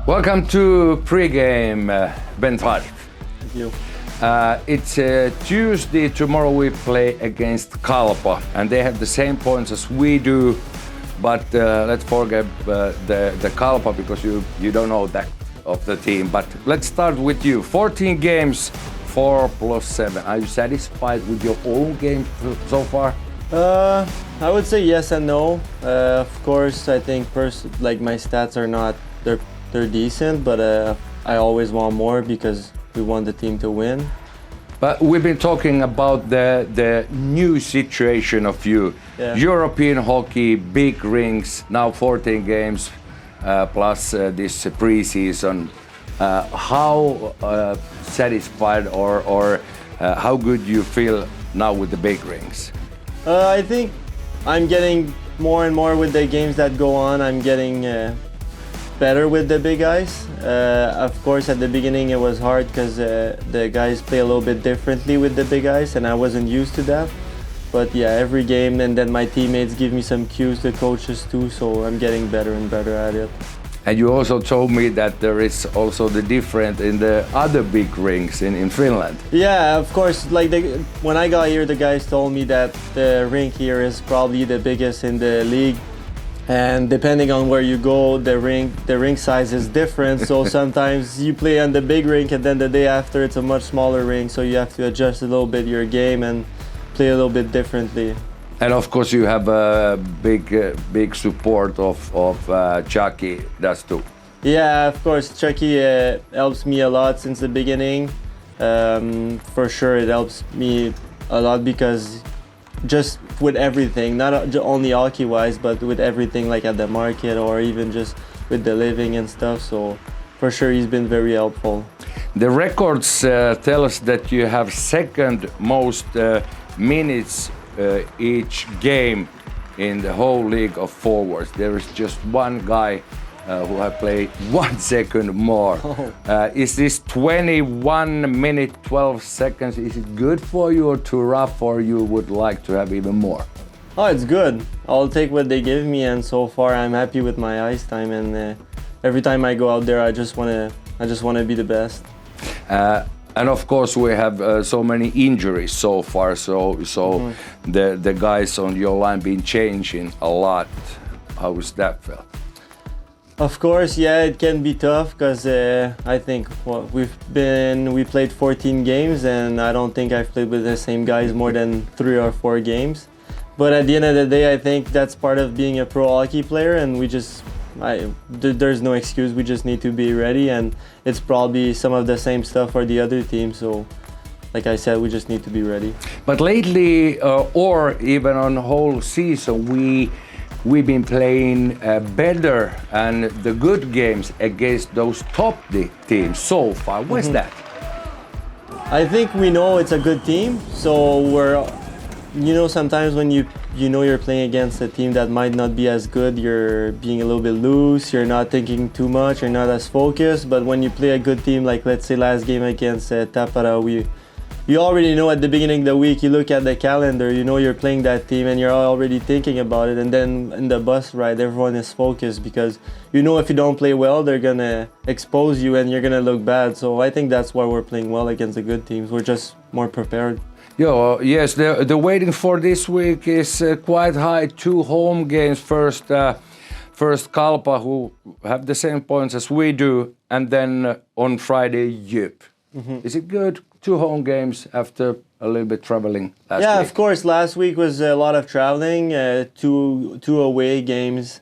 Welcome to pregame, Ben Thank you. It's Tuesday. Tomorrow we play against KalPa, and they have the same points as we do. But let's forget the KalPa because you don't know that of the team. But let's start with you. 14 games, 4+7. Are you satisfied with your own game so far? I would say yes and no. Of course, I think like my stats are not they're decent, but I always want more because we want the team to win. But we've been talking about the new situation of you. Yeah. European hockey, big rinks, now 14 games plus this pre-season. How satisfied or how good you feel now with the big rinks? I think I'm getting more and more with the games that go on. I'm getting better with the big guys. Of course, at the beginning it was hard because the guys play a little bit differently with the big guys, and I wasn't used to that. But yeah, every game, and then my teammates give me some cues, the coaches too, so I'm getting better and better at it. And you also told me that there is also the difference in the other big rinks in Finland. Yeah, of course. Like when I got here, the guys told me that the rink here is probably the biggest in the league. And depending on where you go, the rink size is different. So sometimes you play on the big rink, and then the day after it's a much smaller rink. So you have to adjust a little bit your game and play a little bit differently. And of course, you have a big support of Chucky. That's too. Yeah, of course, Chucky helps me a lot since the beginning. For sure, it helps me a lot because just with everything, not only hockey-wise, but with everything like at the market or even just with the living and stuff. So for sure, he's been very helpful. The records tell us that you have second most minutes each game in the whole league of forwards. There is just one guy who have played 1 second more. Oh. Is this 21 minute 12 seconds? Is it good for you or too rough, or you would like to have even more? Oh, it's good. I'll take what they give me, and so far I'm happy with my ice time. And every time I go out there, I just wanna be the best. And of course, we have so many injuries so far. So the guys on your line been changing a lot. How is that felt? Of course, yeah, it can be tough because I think we played 14 games, and I don't think I've played with the same guys more than 3 or 4 games. But at the end of the day, I think that's part of being a pro hockey player, and there's no excuse. We just need to be ready, and it's probably some of the same stuff for the other team. So, like I said, we just need to be ready. But lately, or even on the whole season, we've been playing better and the good games against those top teams so far. What's that? I think we know it's a good team, so sometimes when you're playing against a team that might not be as good, you're being a little bit loose, you're not thinking too much, you're not as focused. But when you play a good team, like let's say last game against Tappara, you already know at the beginning of the week, you look at the calendar, you know you're playing that team and you're already thinking about it. And then in the bus ride, everyone is focused because you know if you don't play well, they're going to expose you and you're going to look bad. So I think that's why we're playing well against the good teams. We're just more prepared. Yes, the waiting for this week is quite high. 2 home games. First KalPa, who have the same points as we do, and then on Friday, Jyp. Mm-hmm. Is it good? 2 home games after a little bit traveling last week. Yeah, of course. Last week was a lot of traveling, two away games.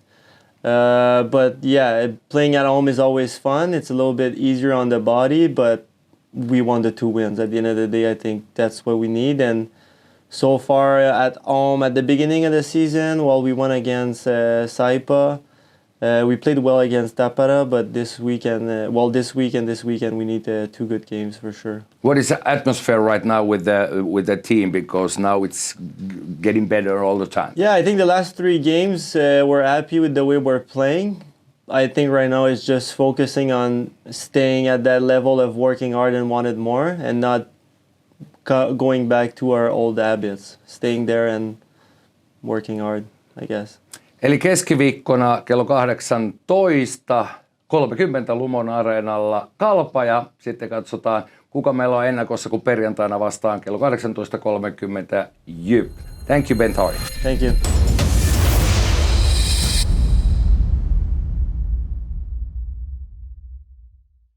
But yeah, playing at home is always fun. It's a little bit easier on the body, but we won the 2 wins. At the end of the day, I think that's what we need. And so far at home, at the beginning of the season, we won against Saipa. We played well against Tappara, but this week and this weekend we need 2 good games for sure. What is the atmosphere right now with the team? Because now it's getting better all the time. Yeah, I think the last 3 games we're happy with the way we're playing. I think right now it's just focusing on staying at that level of working hard and wanted more, and not going back to our old habits. Staying there and working hard, I guess. Eli keskiviikkona kello 18 30 Lumon Areenalla KalPa ja sitten katsotaan, kuka meillä on ennakossa, kun perjantaina vastaan kello 18.30 Jyp. Thank you, Bent Hardy. Thank you.